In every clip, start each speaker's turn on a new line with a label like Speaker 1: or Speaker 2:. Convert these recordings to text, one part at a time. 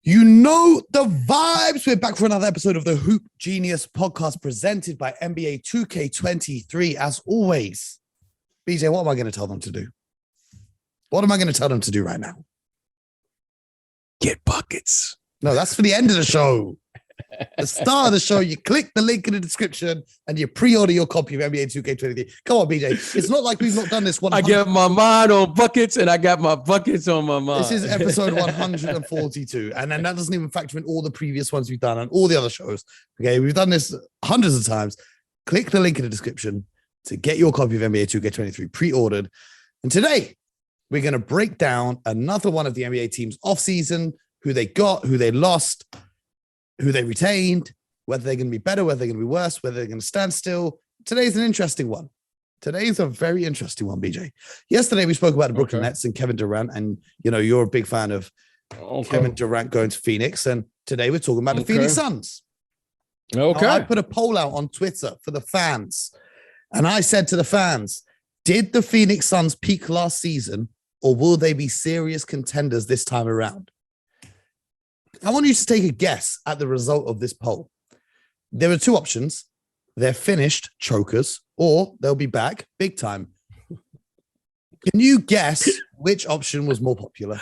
Speaker 1: You know the vibes. We're back for another episode of the Hoop Genius podcast presented by NBA 2K23. As always, BJ, what am I going to tell them to do? What am I going to tell them to do right now?
Speaker 2: Get buckets.
Speaker 1: No, that's for the end of the show. The start of the show, you click the link in the description and you pre-order your copy of NBA 2K23. Come on, BJ. It's not like we've not done this one.
Speaker 2: I got my mind on buckets and I got my buckets on my mind.
Speaker 1: This is episode 142. And then that doesn't even factor in all the previous ones we've done and all the other shows. Okay, we've done this hundreds of times. Click the link in the description to get your copy of NBA 2K23 pre-ordered. And today, we're going to break down another one of the NBA teams off-season, who they got, who they lost, who they retained, whether they're going to be better, whether they're going to be worse, whether they're going to stand still. Today's an interesting one. Today's a very interesting one, BJ. Yesterday, we spoke about the Brooklyn Nets and Kevin Durant, and, you know, you're a big fan of Kevin Durant going to Phoenix, and today we're talking about the Phoenix Suns.
Speaker 2: Okay.
Speaker 1: Now, I put a poll out on Twitter for the fans, and I said to the fans, did the Phoenix Suns peak last season, or will they be serious contenders this time around? I want you to take a guess at the result of this poll. There are two options. They're finished chokers, or they'll be back big time. Can you guess which option was more popular?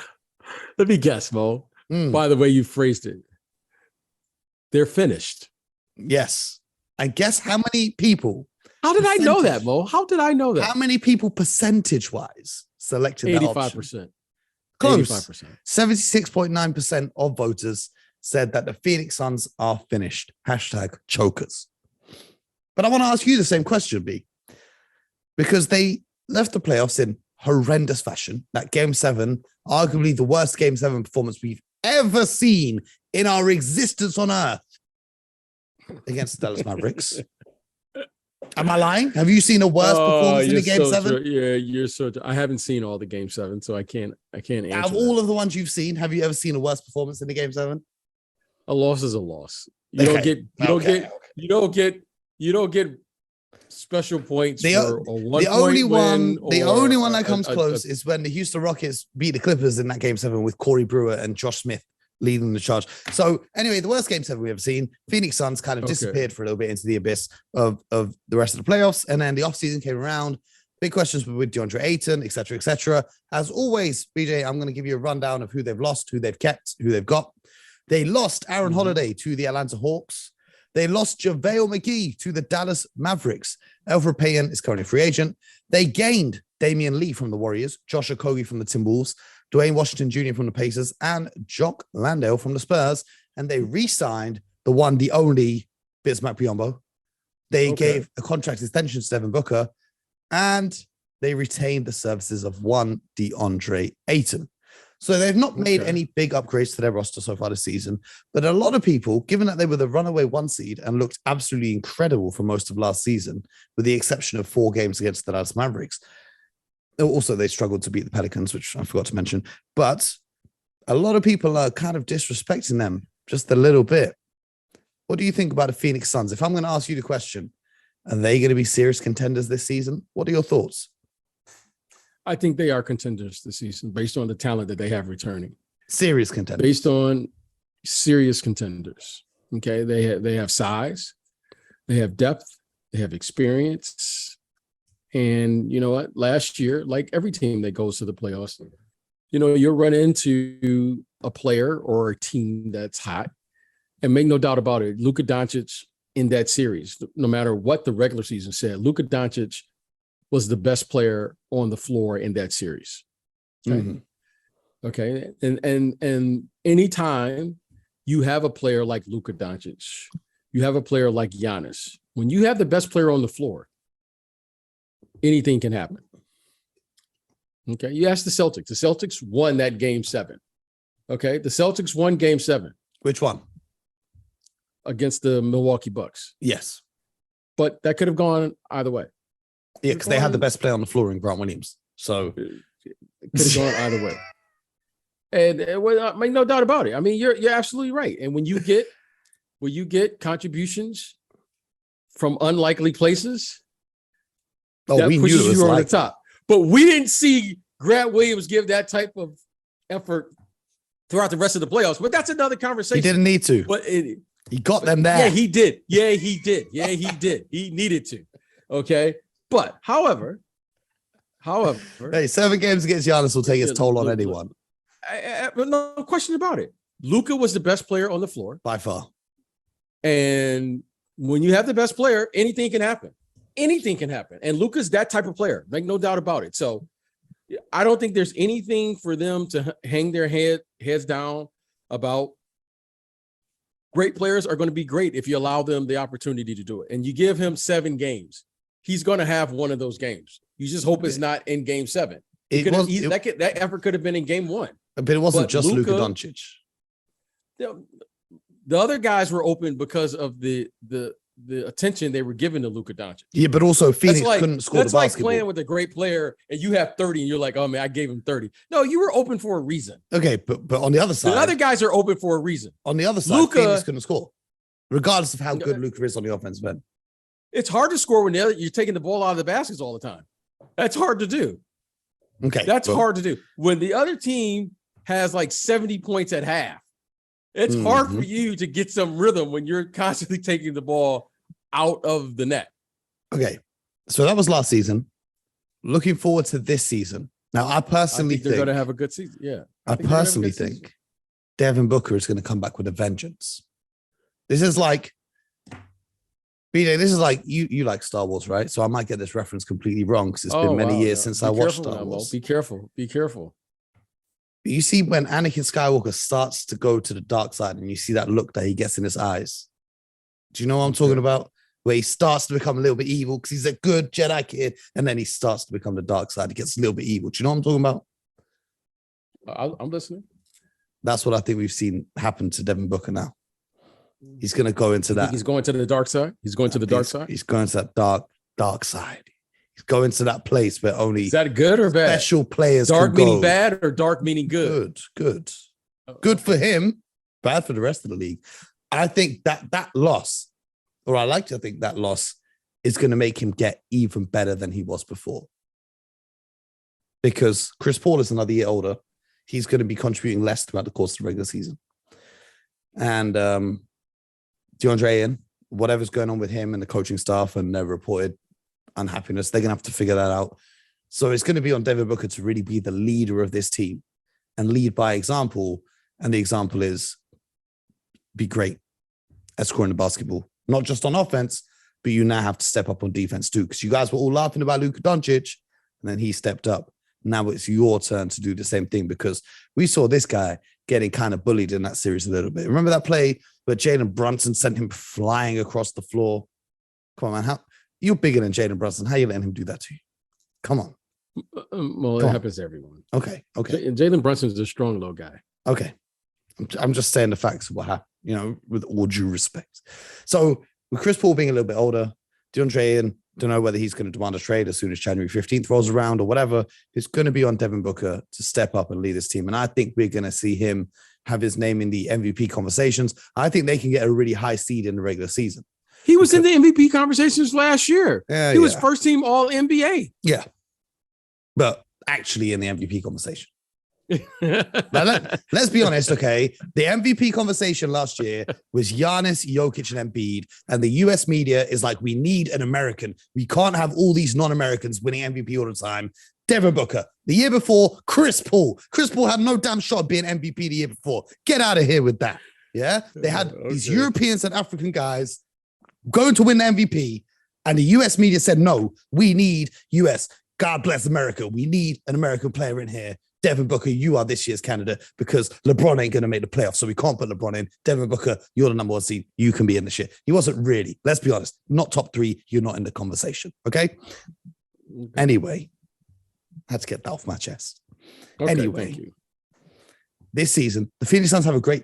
Speaker 2: Let me guess, Mo. By the way you phrased it. They're finished.
Speaker 1: Yes. And guess how many people?
Speaker 2: How did I know that, Mo? How did I know that?
Speaker 1: How many people percentage-wise selected that option?
Speaker 2: 85%.
Speaker 1: Close.
Speaker 2: 85%.
Speaker 1: 76.9% of voters said that the Phoenix Suns are finished. Hashtag chokers. But I want to ask you the same question, B, because they left the playoffs in horrendous fashion. That Game 7, arguably the worst Game 7 performance we've ever seen in our existence on Earth against the Dallas Mavericks. Am I lying? Have you seen a worse performance in the Game 7?
Speaker 2: Yeah, you're so. I haven't seen all the Game 7, so I can't answer.
Speaker 1: Out of all of the ones you've seen, have you ever seen a worse performance in the Game 7?
Speaker 2: A loss is a loss. You don't get special points for a 1
Speaker 1: the only
Speaker 2: point
Speaker 1: one,
Speaker 2: win.
Speaker 1: the only one that comes close is when the Houston Rockets beat the Clippers in that Game 7 with Corey Brewer and Josh Smith leading the charge. So anyway, the worst Game 7 we've ever seen. Phoenix Suns kind of disappeared for a little bit into the abyss of the rest of the playoffs. And then the offseason came around. Big questions with DeAndre Ayton, et cetera, et cetera. As always, BJ, I'm going to give you a rundown of who they've lost, who they've kept, who they've got. They lost Aaron Holiday to the Atlanta Hawks. They lost JaVale McGee to the Dallas Mavericks. Elfrid Payton is currently a free agent. They gained Damian Lee from the Warriors, Josh Okogie from the Timberwolves, Dwayne Washington Jr. from the Pacers, and Jock Landale from the Spurs. And they re-signed the one, the only Bismack Biyombo. They gave a contract extension to Devin Booker, and they retained the services of one DeAndre Ayton. So they've not made any big upgrades to their roster so far this season. But a lot of people, given that they were the runaway 1 seed and looked absolutely incredible for most of last season, with the exception of 4 games against the Dallas Mavericks. Also, they struggled to beat the Pelicans, which I forgot to mention. But a lot of people are kind of disrespecting them just a little bit. What do you think about the Phoenix Suns? If I'm going to ask you the question, are they going to be serious contenders this season? What are your thoughts?
Speaker 2: I think they are contenders this season based on the talent that they have returning.
Speaker 1: Serious contenders.
Speaker 2: Based on serious contenders. Okay, they have size, they have depth, they have experience. And you know what? Last year, like every team that goes to the playoffs, you know, you'll run into a player or a team that's hot. And make no doubt about it, Luka Doncic in that series, no matter what the regular season said, Luka Doncic was the best player on the floor in that series. Okay. Okay. And anytime you have a player like Luka Doncic, you have a player like Giannis, when you have the best player on the floor, anything can happen. Okay. You ask the Celtics. The Celtics won that Game 7. Okay. The Celtics won Game 7.
Speaker 1: Which one?
Speaker 2: Against the Milwaukee Bucks.
Speaker 1: Yes.
Speaker 2: But that could have gone either way.
Speaker 1: Yeah, because they had the best player on the floor in Grant Williams. So
Speaker 2: it could have gone either way. And well, I mean, no doubt about it. I mean, you're absolutely right. And when you get contributions from unlikely places, that pushes you on the top. But we didn't see Grant Williams give that type of effort throughout the rest of the playoffs. But that's another conversation.
Speaker 1: He didn't need to.
Speaker 2: But
Speaker 1: he got them there.
Speaker 2: Yeah, he did. Yeah, he did. Yeah, he did. He needed to. Okay. But however,
Speaker 1: hey, 7 games against Giannis will take its toll on anyone.
Speaker 2: No question about it. Luka was the best player on the floor
Speaker 1: by far.
Speaker 2: And when you have the best player, anything can happen. Anything can happen. And Luka's that type of player. Make no doubt about it. So I don't think there's anything for them to hang their heads down about. Great players are going to be great if you allow them the opportunity to do it. And you give him 7 games. He's going to have one of those games. You just hope it's not in game 7. That effort could have been in game 1.
Speaker 1: But it wasn't just Luka Doncic.
Speaker 2: The other guys were open because of the attention they were giving to Luka Doncic.
Speaker 1: Yeah, but also Phoenix couldn't score the basketball.
Speaker 2: That's like playing with a great player and you have 30 and you're like, oh man, I gave him 30. No, you were open for a reason.
Speaker 1: Okay, but on the other side,
Speaker 2: the other guys are open for a reason.
Speaker 1: On the other side, Phoenix couldn't score, regardless of how good Luka is on the offensive end.
Speaker 2: It's hard to score when you're taking the ball out of the baskets all the time. That's hard to do.
Speaker 1: Okay,
Speaker 2: that's hard to do. When the other team has like 70 points at half, it's hard for you to get some rhythm when you're constantly taking the ball out of the net.
Speaker 1: Okay, so that was last season. Looking forward to this season. Now, I personally think
Speaker 2: they're going to have a good season. Yeah,
Speaker 1: I personally think Devin Booker is going to come back with a vengeance. This is like, BJ, this is like you like Star Wars, right? So I might get this reference completely wrong because it's been many years since I watched Star Wars.
Speaker 2: Be careful. Be careful.
Speaker 1: You see when Anakin Skywalker starts to go to the dark side and you see that look that he gets in his eyes. Do you know what I'm talking about? Where he starts to become a little bit evil because he's a good Jedi kid and then he starts to become the dark side. He gets a little bit evil. Do you know what I'm talking
Speaker 2: about? I'm listening.
Speaker 1: That's what I think we've seen happen to Devin Booker now. He's going to go into that.
Speaker 2: He's going to the dark side? He's going to the dark side?
Speaker 1: He's going to that dark side. He's going to that place where only
Speaker 2: is that good or bad?
Speaker 1: Special players
Speaker 2: dark
Speaker 1: can
Speaker 2: meaning
Speaker 1: go.
Speaker 2: Bad or dark meaning good?
Speaker 1: Good for him, bad for the rest of the league. I think that loss, or I like to think that loss is going to make him get even better than he was before. Because Chris Paul is another year older. He's going to be contributing less throughout the course of the regular season. And DeAndre Ayton, whatever's going on with him and the coaching staff and their reported unhappiness, they're going to have to figure that out. So it's going to be on Devin Booker to really be the leader of this team and lead by example. And the example is be great at scoring the basketball, not just on offense, but you now have to step up on defense too. Because you guys were all laughing about Luka Doncic and then he stepped up. Now it's your turn to do the same thing because we saw this guy getting kind of bullied in that series a little bit. Remember that play where Jalen Brunson sent him flying across the floor? Come on, man. You're bigger than Jalen Brunson. How are you letting him do that to you? Come on.
Speaker 2: Well, it happens to everyone.
Speaker 1: Okay.
Speaker 2: And Jalen Brunson's a strong little guy.
Speaker 1: Okay. I'm just saying the facts of what happened, with all due respect. So with Chris Paul being a little bit older, DeAndre Ayton, don't know whether he's going to demand a trade as soon as January 15th rolls around or whatever. It's going to be on Devin Booker to step up and lead this team. And I think we're going to see him have his name in the MVP conversations. I think they can get a really high seed in the regular season.
Speaker 2: He was in the MVP conversations last year. He was first team all NBA.
Speaker 1: Yeah. But actually in the MVP conversation. Now, let's be honest, okay? The MVP conversation last year was Giannis, Jokic, and Embiid, and the US media is like, we need an American. We can't have all these non-Americans winning MVP all the time. Devin Booker. The year before, Chris Paul. Chris Paul had no damn shot being MVP the year before. Get out of here with that. Yeah? They had these Europeans and African guys going to win the MVP, and the US media said, no, we need US. God bless America. We need an American player in here. Devin Booker, you are this year's candidate because LeBron ain't going to make the playoffs, so we can't put LeBron in. Devin Booker, you're the number 1 seed. You can be in the shit. He wasn't really. Let's be honest. Not top 3. You're not in the conversation. Okay? Anyway, I had to get that off my chest.
Speaker 2: Okay,
Speaker 1: anyway,
Speaker 2: thank you.
Speaker 1: This season, the Phoenix Suns have a great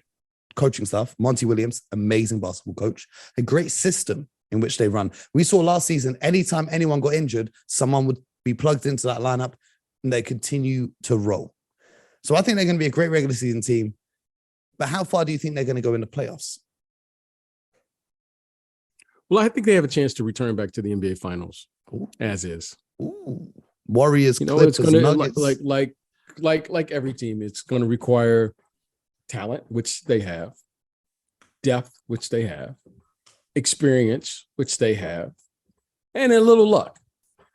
Speaker 1: coaching staff. Monty Williams, amazing basketball coach. A great system in which they run. We saw last season, anytime anyone got injured, someone would be plugged into that lineup and they continue to roll. So I think they're going to be a great regular season team. But how far do you think they're going to go in the playoffs?
Speaker 2: Well, I think they have a chance to return back to the NBA Finals as is.
Speaker 1: Ooh. Warriors,
Speaker 2: Clippers,
Speaker 1: it's going
Speaker 2: to like every team. It's going to require talent, which they have, depth, which they have, experience, which they have, and a little luck.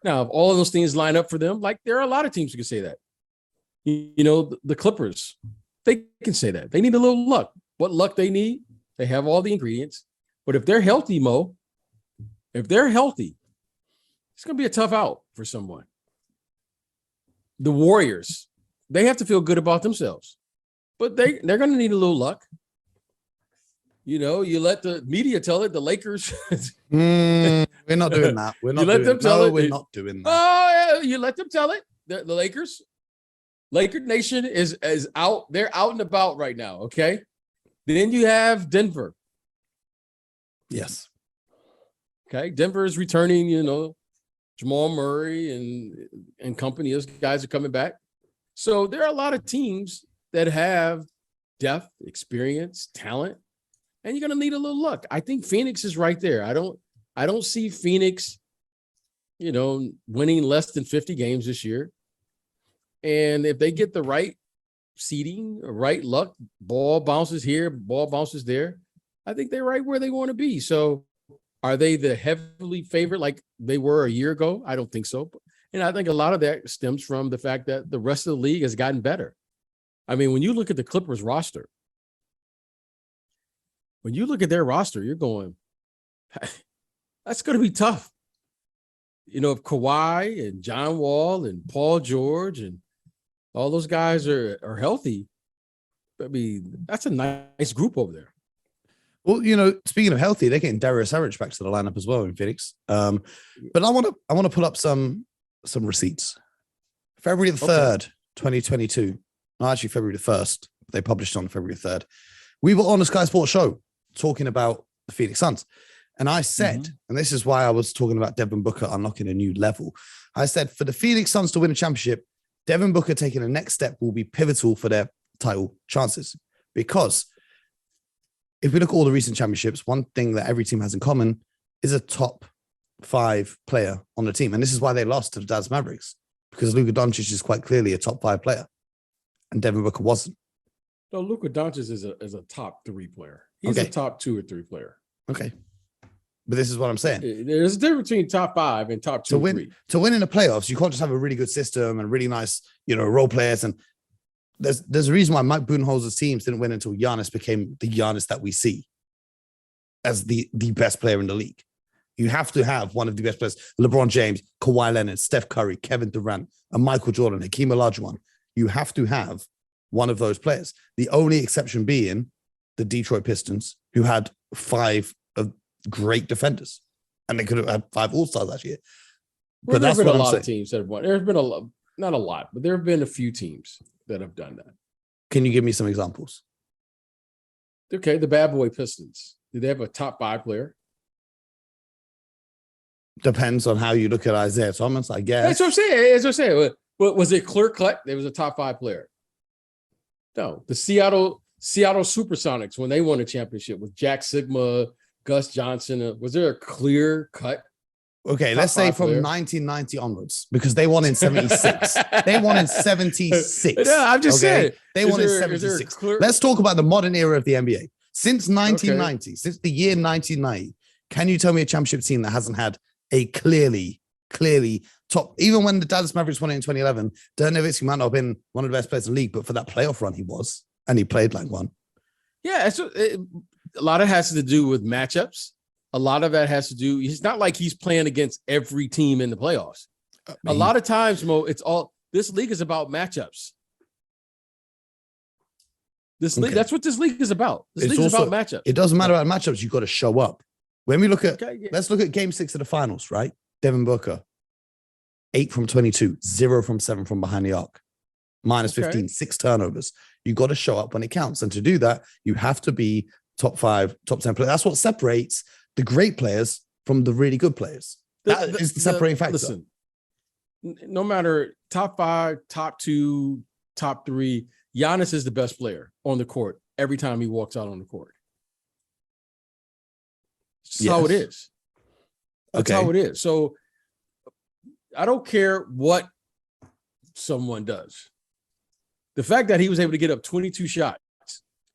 Speaker 2: Now, if all of those things line up for them, like there are a lot of teams who can say that. You know, the Clippers, they can say that. They need a little luck. What luck they need? They have all the ingredients. But if they're healthy, Mo, if they're healthy, it's going to be a tough out for someone. The Warriors, they have to feel good about themselves. But they're going to need a little luck. You know, you let the media tell it. The Lakers.
Speaker 1: We're not doing that. We're not. We're not doing that.
Speaker 2: Oh, you let them tell it. The Lakers, Laker Nation is out. They're out and about right now. Okay. Then you have Denver.
Speaker 1: Yes.
Speaker 2: Okay. Denver is returning. You know, Jamal Murray and company. Those guys are coming back. So there are a lot of teams that have depth, experience, talent. And you're going to need a little luck. I think Phoenix is right there. I don't see Phoenix, you know, winning less than 50 games this year. And if they get the right seeding, right luck, ball bounces here, ball bounces there, I think they're right where they want to be. So are they the heavily favorite like they were a year ago? I don't think so. And I think a lot of that stems from the fact that the rest of the league has gotten better. I mean, when you look at the Clippers roster, when you look at their roster, you're going, that's going to be tough. You know, if Kawhi and John Wall and Paul George and all those guys are healthy, I mean, that's a nice group over there.
Speaker 1: Well, you know, speaking of healthy, they're getting Darius Saric back to the lineup as well in Phoenix. But I want to pull up some receipts. February the 3rd, 2022. No, actually February the 1st. They published on February 3rd. We were on the Sky Sports show talking about the Phoenix Suns. And I said, and this is why I was talking about Devin Booker unlocking a new level. I said, for the Phoenix Suns to win a championship, Devin Booker taking the next step will be pivotal for their title chances. Because if we look at all the recent championships, one thing that every team has in common is a top 5 player on the team. And this is why they lost to the Dallas Mavericks, because Luka Doncic is quite clearly a top 5 player and Devin Booker wasn't.
Speaker 2: No, Luka Doncic is a top 3 player. He's a top 2 or 3 player.
Speaker 1: Okay. But this is what I'm saying.
Speaker 2: There's a difference between top 5 and top 2 or 3.
Speaker 1: To win in the playoffs, you can't just have a really good system and really nice, you know, role players. And there's a reason why Mike Budenholzer's teams didn't win until Giannis became the Giannis that we see as the best player in the league. You have to have one of the best players: LeBron James, Kawhi Leonard, Steph Curry, Kevin Durant, and Michael Jordan, Hakeem Olajuwon. You have to have one of those players. The only exception being the Detroit Pistons, who had 5 of great defenders, and they could have had 5 All-Stars last year.
Speaker 2: But there's been a lot of teams that have won. There's been not a lot, but there have been a few teams that have done that.
Speaker 1: Can you give me some examples?
Speaker 2: Okay, the Bad Boy Pistons. Do they have a top 5 player?
Speaker 1: Depends on how you look at Isaiah Thomas, I guess.
Speaker 2: That's what I'm saying. But was it clear cut? There was a top 5 player. No, the Seattle Supersonics, when they won a championship with Jack Sigma, Gus Johnson, was there a clear cut?
Speaker 1: Okay, let's say from 1990 onwards, because they won in 76. They won in 76.
Speaker 2: Yeah, I'm just saying.
Speaker 1: They won in 76. Let's talk about the modern era of the NBA. Since 1990, since the year 1990, can you tell me a championship team that hasn't had a clearly top? Even when the Dallas Mavericks won it in 2011, Dirk Nowitzki might not have been one of the best players in the league, but for that playoff run, he was, and he played like one. Yeah,
Speaker 2: a lot of it has to do with matchups. A lot of that has to do. It's not like he's playing against every team in the playoffs. A lot of times, Mo, this league is about matchups. That's what this league is about. This league is about matchups.
Speaker 1: It doesn't matter about matchups. You've got to show up. When we look at, let's look at Game 6 of the finals, right? Devin Booker, 8 from 22, 0 from 7 from behind the arc, minus 15, 6 turnovers. You got to show up when it counts, and to do that, you have to be top 5, top 10 players. That's what separates the great players from the really good players. That is the separating factor.
Speaker 2: Listen, no matter top 5, top 2, top 3, Giannis is the best player on the court every time he walks out on the court. That's how it is. That's how it is. So I don't care what someone does. The fact that he was able to get up 22 shots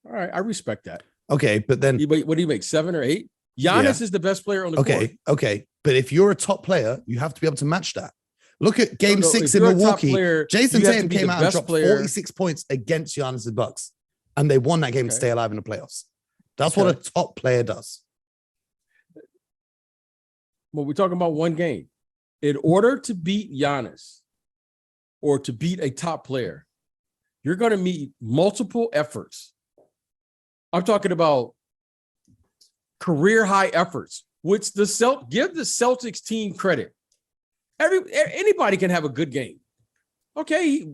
Speaker 2: All right, I respect that.
Speaker 1: Okay, but then
Speaker 2: What do you make, 7 or 8? Giannis is the best player on the court.
Speaker 1: Okay. But if you're a top player, you have to be able to match that. Look at Game 6 in Milwaukee. Jason Tatum came out and dropped 46 points against Giannis' Bucks, and they won that game to stay alive in the playoffs. That's what a top player does.
Speaker 2: Well, we're talking about one game. In order to beat Giannis or to beat a top player, you're going to need multiple efforts. I'm talking about career high efforts, which give the Celtics team credit. Anybody can have a good game. Okay,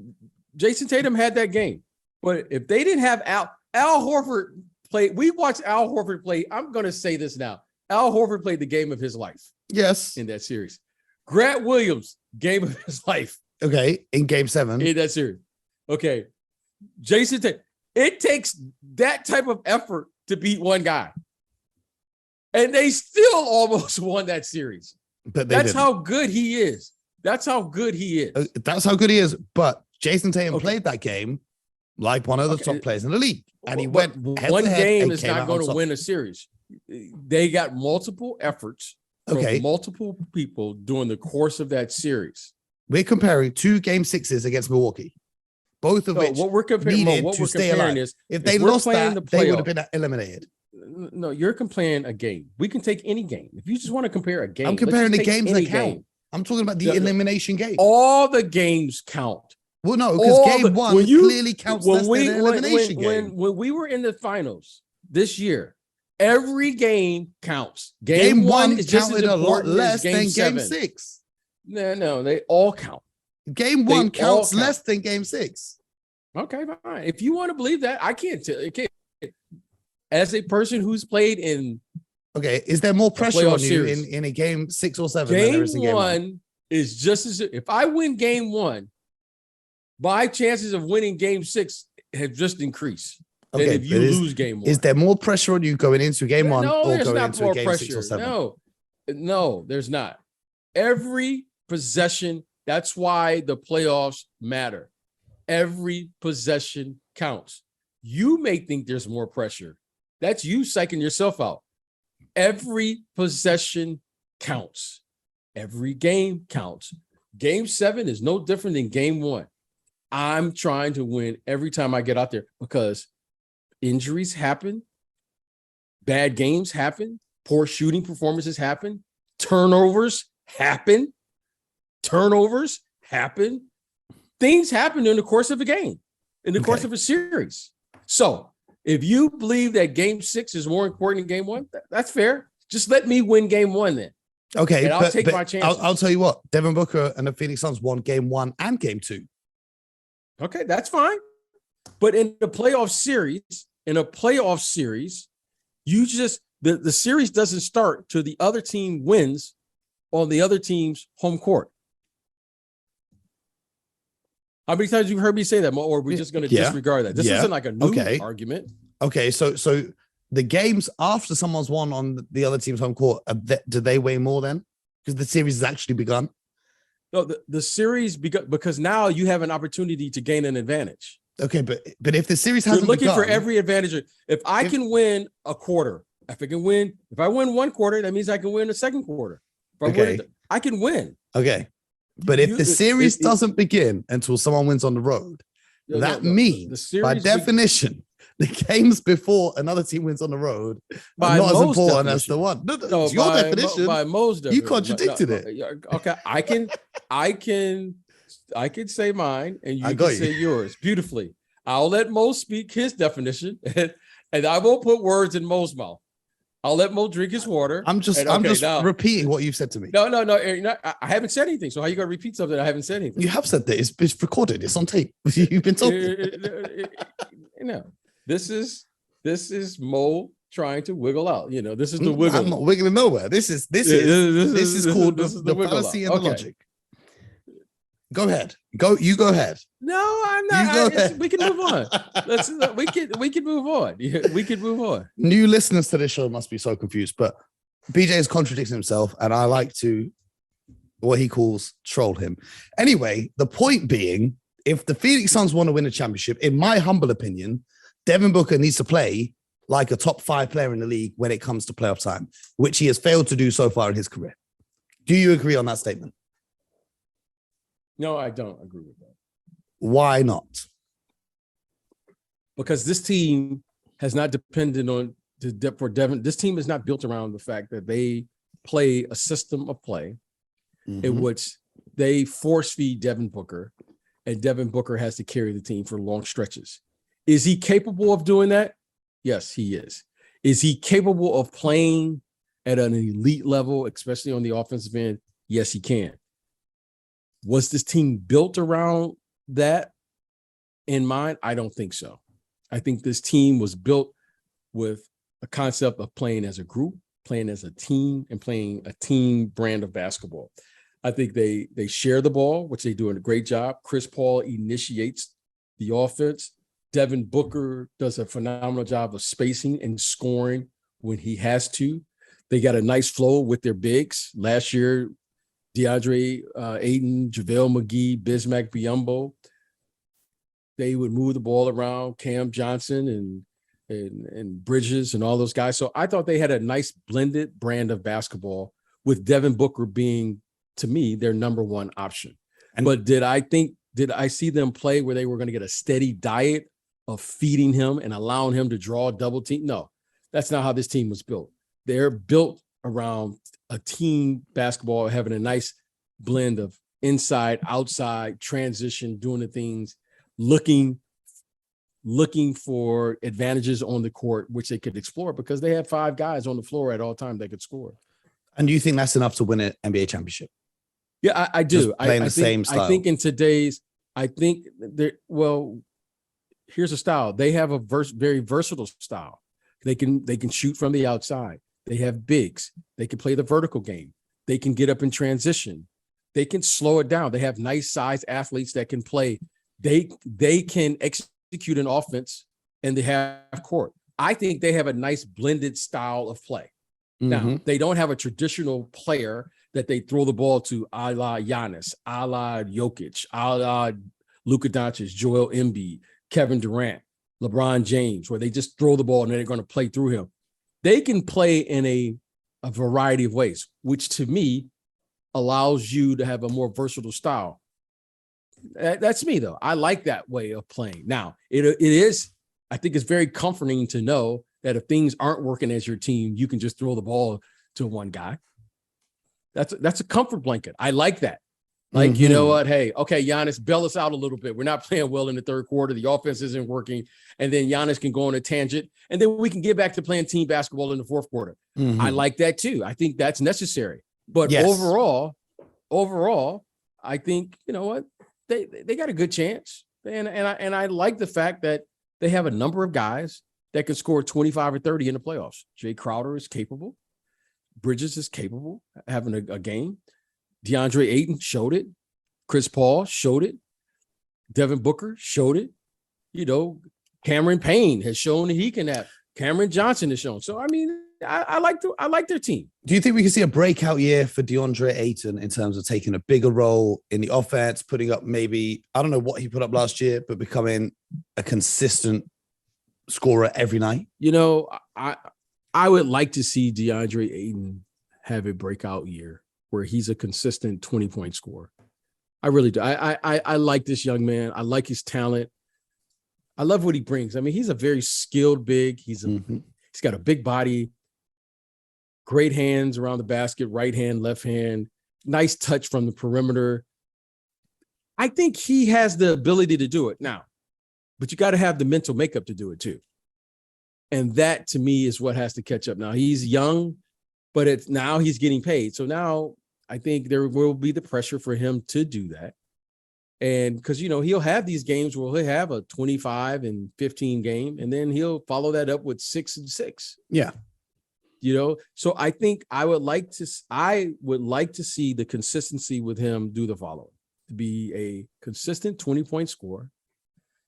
Speaker 2: Jason Tatum had that game. But if they didn't have Al Horford play, we watched Al Horford play. I'm going to say this now. Al Horford played the game of his life.
Speaker 1: Yes.
Speaker 2: In that series. Grant Williams, game of his life.
Speaker 1: Okay, in Game 7.
Speaker 2: In that series. Okay. Jason Tatum. It takes that type of effort to beat one guy. And they still almost won that series.
Speaker 1: But
Speaker 2: that's how good he is. That's how good he is.
Speaker 1: That's how good he is. But Jason Tatum played that game like one of the top players in the league. And he went
Speaker 2: one game is not going to win a series. They got multiple efforts from multiple people during the course of that series.
Speaker 1: We're comparing 2 Game 6s against Milwaukee. Both of which
Speaker 2: what we're comparing
Speaker 1: is if they lost that, they would have been eliminated.
Speaker 2: No, you're comparing a game. We can take any game. If you just want to compare a game,
Speaker 1: I'm comparing the games that count. I'm talking about the elimination game.
Speaker 2: All the games count.
Speaker 1: Well, no, because Game 1 clearly counts less than an elimination game.
Speaker 2: When we were in the finals this year, every game counts.
Speaker 1: Game 1 is counted a lot less than Game 6.
Speaker 2: No, they all count.
Speaker 1: Game 1 counts less than Game 6.
Speaker 2: Okay, fine. If you want to believe that, I can't tell. As a person who's played in,
Speaker 1: is there more pressure on you in a Game 6 or 7 than there is in Game 1?
Speaker 2: Is just as if I win Game 1, my chances of winning Game 6 have just increased. Than if you lose Game 1.
Speaker 1: Is there more pressure on you going into Game 1 or going into a Game 6 or 7?
Speaker 2: No, there's not. Every possession. That's why the playoffs matter. Every possession counts. You may think there's more pressure. That's you psyching yourself out. Every possession counts. Every game counts. Game 7 is no different than Game 1. I'm trying to win every time I get out there because injuries happen, bad games happen, poor shooting performances happen, turnovers happen. Things happen in the course of a game, in the course of a series. So if you believe that Game 6 is more important than Game 1, that's fair. Just let me win Game 1 then.
Speaker 1: Okay,
Speaker 2: and I'll take my chances.
Speaker 1: I'll tell you what, Devin Booker and the Phoenix Suns won Game 1 and Game 2.
Speaker 2: Okay, that's fine. But in a playoff series, you just the series doesn't start till the other team wins on the other team's home court. How many times you've heard me say that, or are we just going to disregard that? This isn't like a new argument.
Speaker 1: Okay, so the games after someone's won on the other team's home court, do they weigh more then? Because the series has actually begun?
Speaker 2: No, the series because now you have an opportunity to gain an advantage.
Speaker 1: Okay, but if the series hasn't
Speaker 2: You're looking
Speaker 1: begun,
Speaker 2: for every advantage. If I can win a quarter, if I win one quarter, that means I can win the second quarter. I can win.
Speaker 1: Okay. But if the series doesn't begin until someone wins on the road, that means by definition, the games before another team wins on the road are not as important as the one. No, it's your definition.
Speaker 2: By most
Speaker 1: you contradicted it.
Speaker 2: Okay, I can say mine, and you can say yours beautifully. I'll let Mo speak his definition, and I won't put words in Mo's mouth. I'll let Mo drink his water.
Speaker 1: I'm just repeating what you've said to me.
Speaker 2: No, I haven't said anything. So how are you going to repeat something? I haven't said anything.
Speaker 1: You have said that. It's recorded. It's on tape. You've been talking.
Speaker 2: This is Mo trying to wiggle out. This is the wiggle.
Speaker 1: I'm not wiggling nowhere. This is called the fallacy and the logic. Go ahead. You go ahead.
Speaker 2: No, I'm not. We can move on. We can move on. We can move on.
Speaker 1: New listeners to this show must be so confused, but BJ is contradicting himself, and I like to what he calls troll him. Anyway, the point being, if the Phoenix Suns want to win a championship, in my humble opinion, Devin Booker needs to play like a top 5 player in the league when it comes to playoff time, which he has failed to do so far in his career. Do you agree on that statement?
Speaker 2: No, I don't agree with that.
Speaker 1: Why not?
Speaker 2: Because this team has not depended on for Devin. This team is not built around the fact that they play a system of play in which they force feed Devin Booker, and Devin Booker has to carry the team for long stretches. Is he capable of doing that? Yes, he is. Is he capable of playing at an elite level, especially on the offensive end? Yes, he can. Was this team built around that in mind? I don't think so. I think this team was built with a concept of playing as a group, playing as a team, and playing a team brand of basketball. I think they share the ball, which they do a great job. Chris Paul initiates the offense. Devin Booker does a phenomenal job of spacing and scoring when he has to. They got a nice flow with their bigs. Last year, DeAndre Ayton, JaVale McGee, Bismack Biyombo, they would move the ball around. Cam Johnson and Bridges and all those guys. So I thought they had a nice blended brand of basketball, with Devin Booker being, to me, their number one option. But did I see them play where they were going to get a steady diet of feeding him and allowing him to draw a double team? No, that's not how this team was built. They're built around a team basketball, having a nice blend of inside, outside, transition, doing the things, looking for advantages on the court, which they could explore because they had 5 guys on the floor at all times that could score.
Speaker 1: And do you think that's enough to win an NBA championship?
Speaker 2: Yeah, I do.
Speaker 1: Playing the same style.
Speaker 2: I think in today's, here's a style. They have a very versatile style. They can shoot from the outside. They have bigs. They can play the vertical game. They can get up in transition. They can slow it down. They have nice sized athletes that can play. They can execute an offense in the half court. I think they have a nice blended style of play. Now, they don't have a traditional player that they throw the ball to, a la Giannis, a la Jokic, a la Luka Doncic, Joel Embiid, Kevin Durant, LeBron James, where they just throw the ball and they're going to play through him. They can play in a variety of ways, which to me allows you to have a more versatile style. That's me, though. I like that way of playing. Now, it is, I think it's very comforting to know that if things aren't working as your team, you can just throw the ball to one guy. That's a comfort blanket. I like that. Like, you know what? Hey, okay, Giannis, bail us out a little bit. We're not playing well in the third quarter. The offense isn't working. And then Giannis can go on a tangent. And then we can get back to playing team basketball in the fourth quarter. I like that too. I think that's necessary. But overall, I think, you know what? They got a good chance. And I like the fact that they have a number of guys that can score 25 or 30 in the playoffs. Jay Crowder is capable. Bridges is capable of having a game. DeAndre Ayton showed it. Chris Paul showed it. Devin Booker showed it. You know, Cameron Payne has shown that he can have. Cameron Johnson has shown. So, I mean, I like their team.
Speaker 1: Do you think we can see a breakout year for DeAndre Ayton in terms of taking a bigger role in the offense, putting up maybe, I don't know what he put up last year, but becoming a consistent scorer every night? You know,
Speaker 2: I would like to see DeAndre Ayton have a breakout year where he's a consistent 20-point scorer. I really do. I like this young man. I like his talent. I love what he brings. I mean, he's a very skilled big. He's got a big body, great hands around the basket, right hand, left hand, nice touch from the perimeter. I think he has the ability to do it now, but you got to have the mental makeup to do it too. And that to me is what has to catch up. Now he's young, but now he's getting paid. So now I think there will be the pressure for him to do that. And because, you know, he'll have these games where he'll have a 25 and 15 game, and then he'll follow that up with 6 and 6.
Speaker 1: Yeah.
Speaker 2: You know, so I think I would like to see the consistency with him do the following: to be a consistent 20-point scorer,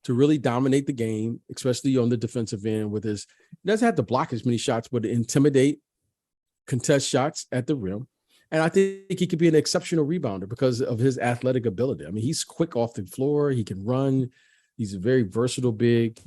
Speaker 2: to really dominate the game, especially on the defensive end with his, he doesn't have to block as many shots, but to intimidate, contest shots at the rim. And I think he could be an exceptional rebounder because of his athletic ability. I mean, he's quick off the floor. He can run. He's a very versatile big.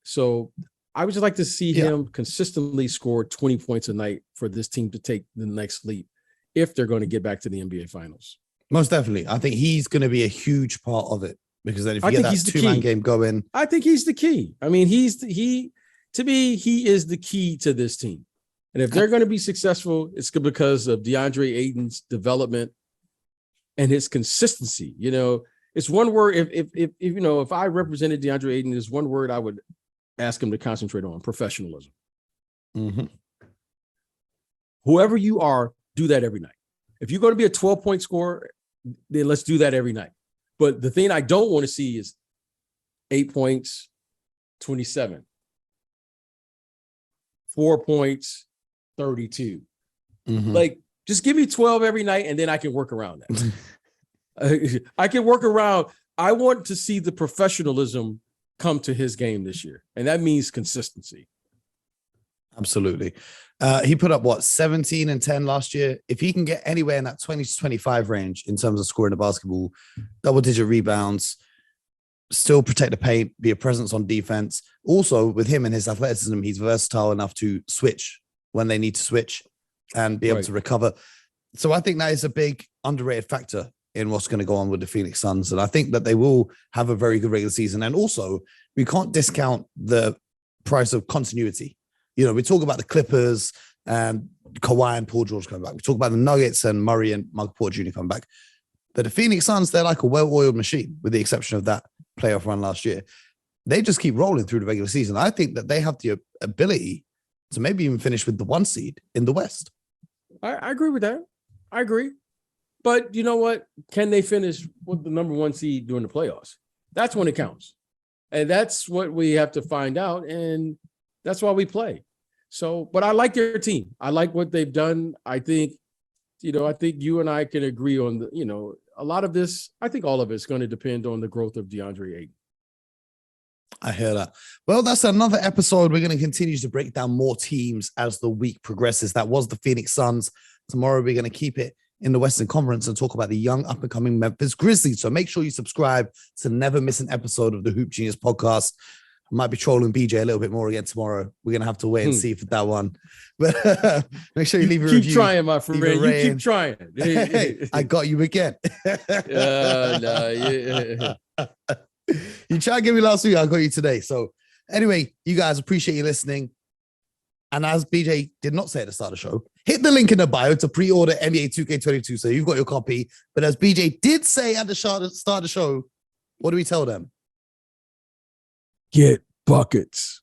Speaker 2: So I would just like to see him consistently score 20 points a night for this team to take the next leap if they're going to get back to the NBA Finals.
Speaker 1: Most definitely. I think he's going to be a huge part of it, because then if you get that two-man game going.
Speaker 2: I think he's the key. I mean, to me, he is the key to this team. And if they're going to be successful, it's because of DeAndre Ayton's development and his consistency. You know, it's one word. If I represented DeAndre Ayton, there's one word I would ask him to concentrate on: professionalism.
Speaker 1: Mm-hmm.
Speaker 2: Whoever you are, do that every night. If you're going to be a 12-point scorer, then let's do that every night. But the thing I don't want to see is 8 points, 27, 4 points, 32.
Speaker 1: Mm-hmm.
Speaker 2: Like, just give me 12 every night, and then I can work around that. I can work around. I want to see the professionalism come to his game this year, and that means consistency.
Speaker 1: Absolutely. He put up 17 and 10 last year. If he can get anywhere in that 20 to 25 range in terms of scoring the basketball, double-digit rebounds, still protect the paint, be a presence on defense. Also, with him and his athleticism, he's versatile enough to switch when they need to switch and be able to recover. So I think that is a big underrated factor in what's going to go on with the Phoenix Suns. And I think that they will have a very good regular season. And also, we can't discount the price of continuity. You know, we talk about the Clippers and Kawhi and Paul George coming back. We talk about the Nuggets and Murray and Michael Porter Jr. coming back. But the Phoenix Suns, they're like a well-oiled machine, with the exception of that playoff run last year. They just keep rolling through the regular season. I think that they have the ability to maybe even finish with the 1 seed in the West.
Speaker 2: I agree with that. I agree. But you know what? Can they finish with the number 1 seed during the playoffs? That's when it counts. And that's what we have to find out. And that's why we play. So, but I like their team. I like what they've done. I think you and I can agree on a lot of this. I think all of it's going to depend on the growth of DeAndre Ayton.
Speaker 1: I hear that. Well, that's another episode. We're going to continue to break down more teams as the week progresses. That was the Phoenix Suns. Tomorrow, we're going to keep it in the Western Conference and talk about the young up-and-coming Memphis Grizzlies. So make sure you subscribe to never miss an episode of the Hoop Genius podcast. I might be trolling BJ a little bit more again tomorrow. We're going to have to wait and see for that one. But make sure you leave a review.
Speaker 2: Keep trying, my friend. You keep trying.
Speaker 1: Hey, I got you again. You tried to get me last week. I got you today. So anyway, you guys, appreciate you listening. And as BJ did not say at the start of the show, hit the link in the bio to pre-order NBA 2K22. So you've got your copy. But as BJ did say at the start of the show, what do we tell them?
Speaker 2: Get buckets.